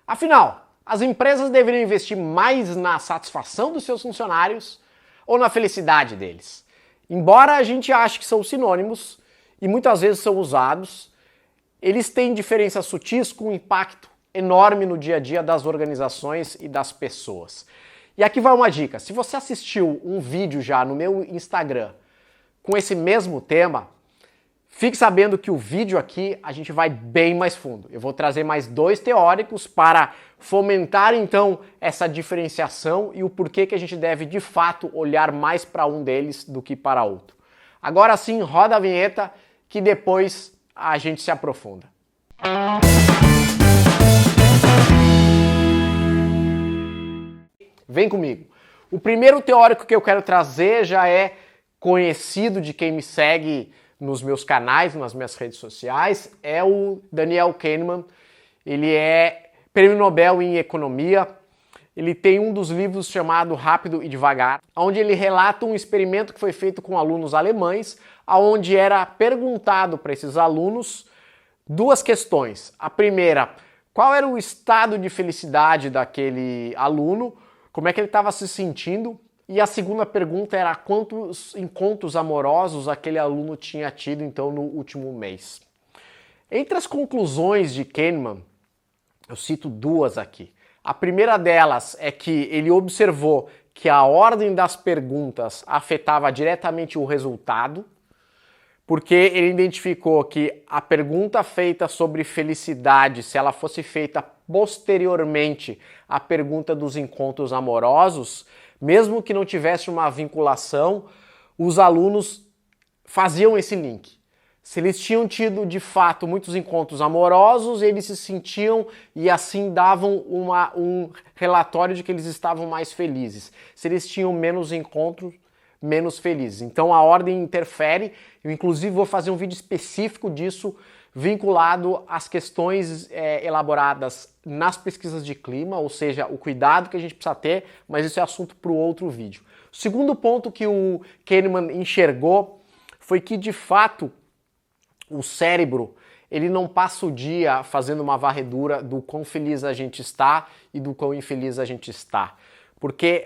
Afinal, as empresas deveriam investir mais na satisfação dos seus funcionários ou na felicidade deles? Embora a gente ache que são sinônimos e muitas vezes são usados, eles têm diferenças sutis com impacto enorme no dia a dia das organizações e das pessoas. E aqui vai uma dica: se você assistiu um vídeo já no meu Instagram com esse mesmo tema, fique sabendo que o vídeo aqui a gente vai bem mais fundo. Eu vou trazer mais 2 teóricos para fomentar então essa diferenciação e o porquê que a gente deve de fato olhar mais para um deles do que para outro. Agora sim, roda a vinheta que depois a gente se aprofunda. Vem comigo. O primeiro teórico que eu quero trazer já é conhecido de quem me segue nos meus canais, nas minhas redes sociais, é o Daniel Kahneman. Ele é prêmio Nobel em Economia. Ele tem um dos livros chamado Rápido e Devagar, onde ele relata um experimento que foi feito com alunos alemães, onde era perguntado para esses alunos 2 questões. A primeira, qual era o estado de felicidade daquele aluno, como é que ele estava se sentindo, e a segunda pergunta era quantos encontros amorosos aquele aluno tinha tido então no último mês. Entre as conclusões de Kahneman, eu cito 2 aqui. A primeira delas é que ele observou que a ordem das perguntas afetava diretamente o resultado, porque ele identificou que a pergunta feita sobre felicidade, se ela fosse feita posteriormente à pergunta dos encontros amorosos, mesmo que não tivesse uma vinculação, os alunos faziam esse link. Se eles tinham tido de fato muitos encontros amorosos, eles se sentiam e assim davam um relatório de que eles estavam mais felizes. Se eles tinham menos encontros, menos felizes. Então a ordem interfere. Eu inclusive vou fazer um vídeo específico disso, vinculado às questões elaboradas nas pesquisas de clima, ou seja, o cuidado que a gente precisa ter, mas isso é assunto para o outro vídeo. O segundo ponto que o Kahneman enxergou foi que, de fato, o cérebro ele não passa o dia fazendo uma varredura do quão feliz a gente está e do quão infeliz a gente está. Porque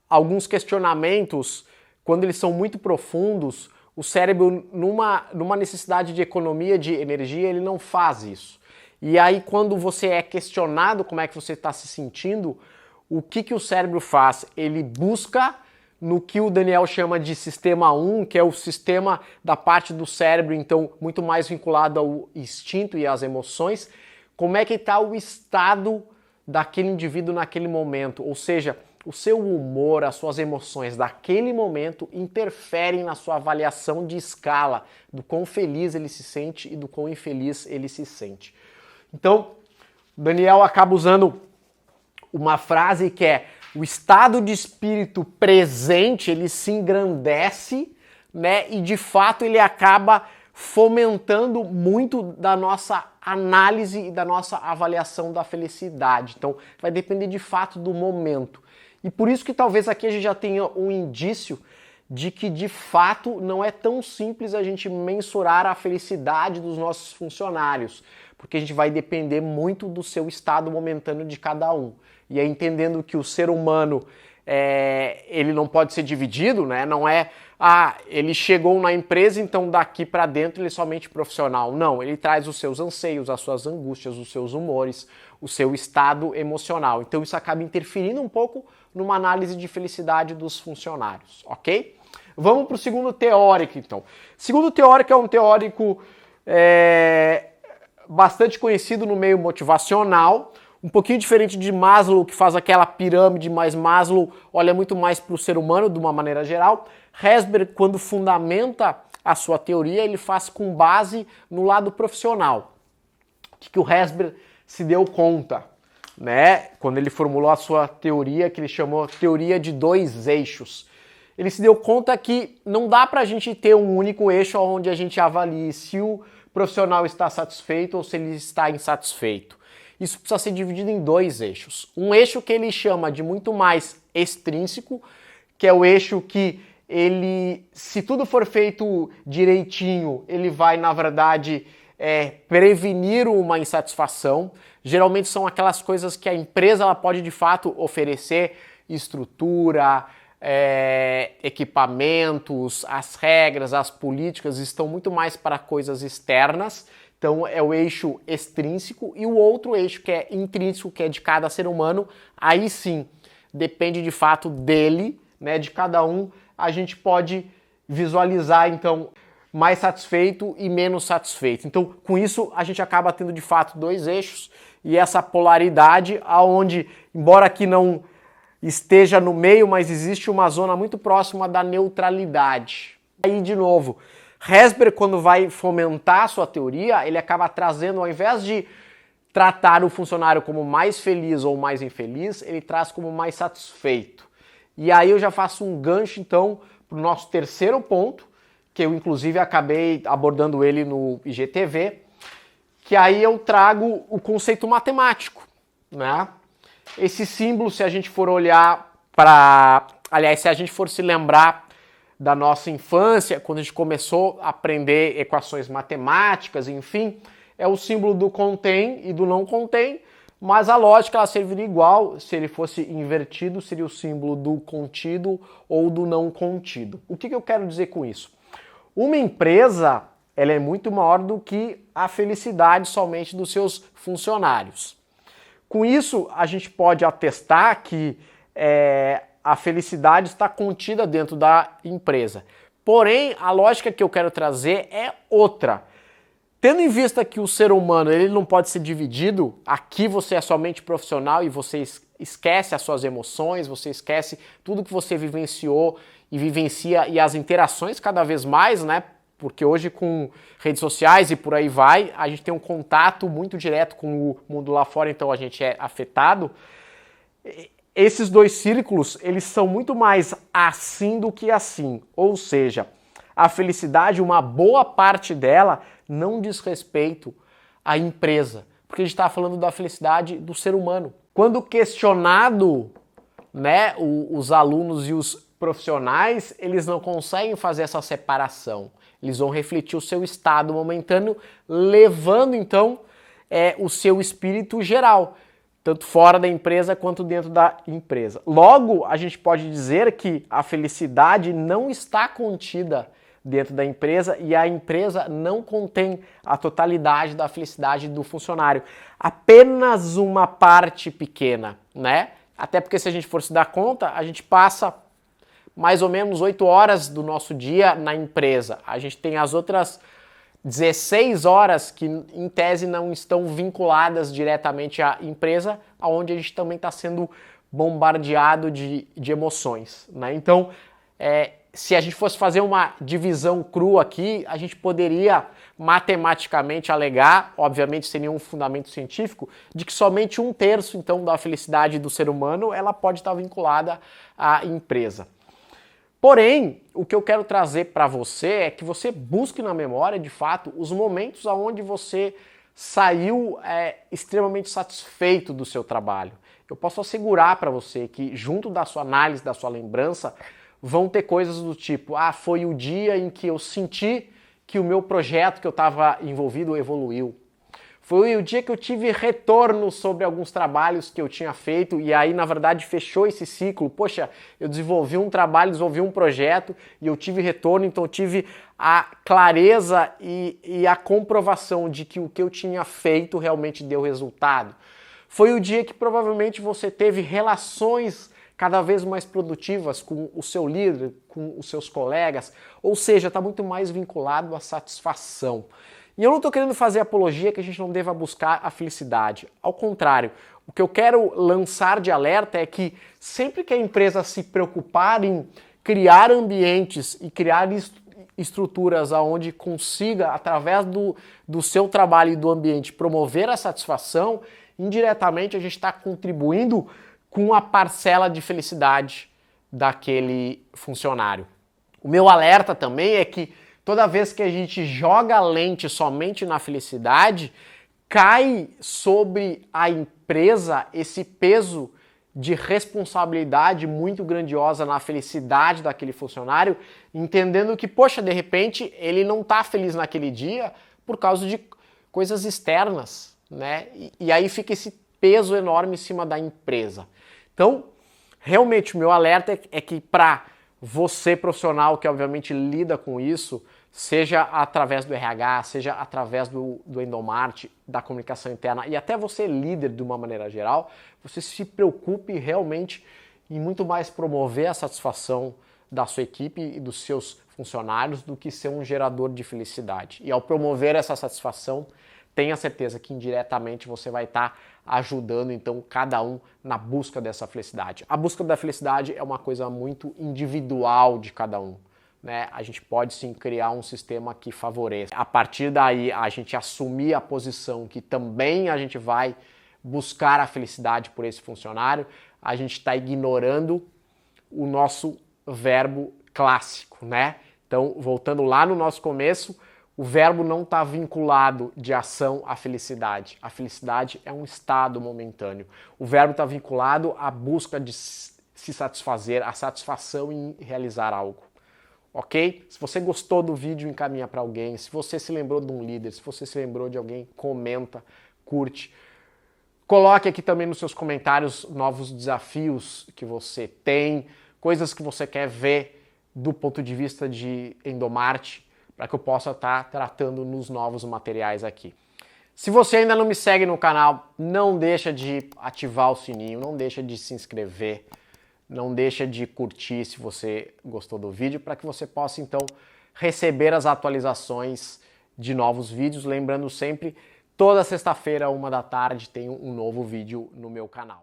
alguns questionamentos, quando eles são muito profundos, o cérebro, numa necessidade de economia de energia, ele não faz isso. E aí, quando você é questionado como é que você está se sentindo, o que o cérebro faz? Ele busca no que o Daniel chama de sistema 1, que é o sistema da parte do cérebro, então, muito mais vinculado ao instinto e às emoções, como é que está o estado daquele indivíduo naquele momento, ou seja, o seu humor, as suas emoções daquele momento interferem na sua avaliação de escala do quão feliz ele se sente e do quão infeliz ele se sente. Então, Daniel acaba usando uma frase que é: o estado de espírito presente, ele se engrandece, né? E de fato ele acaba fomentando muito da nossa análise e da nossa avaliação da felicidade. Então, vai depender de fato do momento. E por isso que talvez aqui a gente já tenha um indício de que de fato não é tão simples a gente mensurar a felicidade dos nossos funcionários, porque a gente vai depender muito do seu estado momentâneo de cada um. E aí, entendendo que o ser humano ele não pode ser dividido, né? Não é, ele chegou na empresa, então daqui para dentro ele é somente profissional. Não, ele traz os seus anseios, as suas angústias, os seus humores, o seu estado emocional. Então isso acaba interferindo um pouco numa análise de felicidade dos funcionários, ok? Vamos para o segundo teórico, então. O segundo teórico é um teórico bastante conhecido no meio motivacional, um pouquinho diferente de Maslow, que faz aquela pirâmide, mas Maslow olha muito mais para o ser humano de uma maneira geral. Herzberg, quando fundamenta a sua teoria, ele faz com base no lado profissional. O que o Herzberg se deu conta, né? Quando ele formulou a sua teoria, que ele chamou teoria de 2 eixos. Ele se deu conta que não dá para a gente ter um único eixo onde a gente avalie se o profissional está satisfeito ou se ele está insatisfeito. Isso precisa ser dividido em 2 eixos. Um eixo que ele chama de muito mais extrínseco, que é o eixo que ele, se tudo for feito direitinho, ele vai, na verdade, prevenir uma insatisfação. Geralmente são aquelas coisas que a empresa ela pode de fato oferecer, estrutura, equipamentos, as regras, as políticas estão muito mais para coisas externas. Então é o eixo extrínseco, e o outro eixo que é intrínseco, que é de cada ser humano, aí sim, depende de fato dele, né, de cada um, a gente pode visualizar então mais satisfeito e menos satisfeito. Então com isso a gente acaba tendo de fato dois eixos e essa polaridade aonde, embora aqui não esteja no meio, mas existe uma zona muito próxima da neutralidade. Aí de novo, Herzberg, quando vai fomentar a sua teoria, ele acaba trazendo, ao invés de tratar o funcionário como mais feliz ou mais infeliz, ele traz como mais satisfeito. E aí eu já faço um gancho, então, para o nosso terceiro ponto, que eu, inclusive, acabei abordando ele no IGTV, que aí eu trago o conceito matemático, né? Esse símbolo, se a gente for olhar para... Aliás, se a gente for se lembrar da nossa infância, quando a gente começou a aprender equações matemáticas, enfim, é o símbolo do contém e do não contém, mas a lógica ela serviria igual, se ele fosse invertido, seria o símbolo do contido ou do não contido. O que eu quero dizer com isso? Uma empresa, ela é muito maior do que a felicidade somente dos seus funcionários. Com isso, a gente pode atestar que a felicidade está contida dentro da empresa. Porém, a lógica que eu quero trazer é outra. Tendo em vista que o ser humano ele não pode ser dividido, aqui você é somente profissional e você esquece as suas emoções, você esquece tudo que você vivenciou e vivencia e as interações cada vez mais, né? Porque hoje com redes sociais e por aí vai, a gente tem um contato muito direto com o mundo lá fora, então a gente é afetado. Esses dois círculos, eles são muito mais assim do que assim. Ou seja, a felicidade, uma boa parte dela, não diz respeito à empresa. Porque a gente está falando da felicidade do ser humano. Quando questionado, né, os alunos e os profissionais, eles não conseguem fazer essa separação. Eles vão refletir o seu estado momentâneo, levando então o seu espírito geral, tanto fora da empresa quanto dentro da empresa. Logo, a gente pode dizer que a felicidade não está contida dentro da empresa e a empresa não contém a totalidade da felicidade do funcionário. Apenas uma parte pequena, né? Até porque se a gente for se dar conta, a gente passa mais ou menos 8 horas do nosso dia na empresa. A gente tem as outras 16 horas que, em tese, não estão vinculadas diretamente à empresa, onde a gente também está sendo bombardeado de emoções, né? Então, se a gente fosse fazer uma divisão crua aqui, a gente poderia matematicamente alegar, obviamente sem nenhum fundamento científico, de que somente 1/3, então, da felicidade do ser humano, ela pode estar vinculada à empresa. Porém, o que eu quero trazer para você é que você busque na memória, de fato, os momentos onde você saiu extremamente satisfeito do seu trabalho. Eu posso assegurar para você que, junto da sua análise, da sua lembrança, vão ter coisas do tipo, foi o dia em que eu senti que o meu projeto que eu estava envolvido evoluiu. Foi o dia que eu tive retorno sobre alguns trabalhos que eu tinha feito e aí, na verdade, fechou esse ciclo. Poxa, eu desenvolvi um trabalho, desenvolvi um projeto e eu tive retorno, então eu tive a clareza e a comprovação de que o que eu tinha feito realmente deu resultado. Foi o dia que provavelmente você teve relações cada vez mais produtivas com o seu líder, com os seus colegas, ou seja, está muito mais vinculado à satisfação. E eu não estou querendo fazer apologia que a gente não deva buscar a felicidade. Ao contrário, o que eu quero lançar de alerta é que sempre que a empresa se preocupar em criar ambientes e criar estruturas onde consiga, através do seu trabalho e do ambiente, promover a satisfação, indiretamente a gente está contribuindo com a parcela de felicidade daquele funcionário. O meu alerta também é que toda vez que a gente joga a lente somente na felicidade, cai sobre a empresa esse peso de responsabilidade muito grandiosa na felicidade daquele funcionário, entendendo que, poxa, de repente ele não está feliz naquele dia por causa de coisas externas, né? E aí fica esse peso enorme em cima da empresa. Então, realmente o meu alerta é que para você profissional que obviamente lida com isso, seja através do RH, seja através do Endomart, da comunicação interna e até você líder de uma maneira geral, você se preocupe realmente em muito mais promover a satisfação da sua equipe e dos seus funcionários do que ser um gerador de felicidade. E ao promover essa satisfação, tenha certeza que indiretamente você vai estar ajudando então cada um na busca dessa felicidade. A busca da felicidade é uma coisa muito individual de cada um, né? A gente pode sim criar um sistema que favoreça. A partir daí a gente assumir a posição que também a gente vai buscar a felicidade por esse funcionário, a gente está ignorando o nosso verbo clássico, né? Então, voltando lá no nosso começo, o verbo não está vinculado de ação à felicidade. A felicidade é um estado momentâneo. O verbo está vinculado à busca de se satisfazer, à satisfação em realizar algo. Ok? Se você gostou do vídeo, encaminha para alguém. Se você se lembrou de um líder, se você se lembrou de alguém, comenta, curte. Coloque aqui também nos seus comentários novos desafios que você tem, coisas que você quer ver do ponto de vista de Endomart, para que eu possa estar tratando nos novos materiais aqui. Se você ainda não me segue no canal, não deixa de ativar o sininho, não deixa de se inscrever, não deixa de curtir se você gostou do vídeo, para que você possa então receber as atualizações de novos vídeos. Lembrando sempre, toda sexta-feira, 1 da tarde, tem um novo vídeo no meu canal.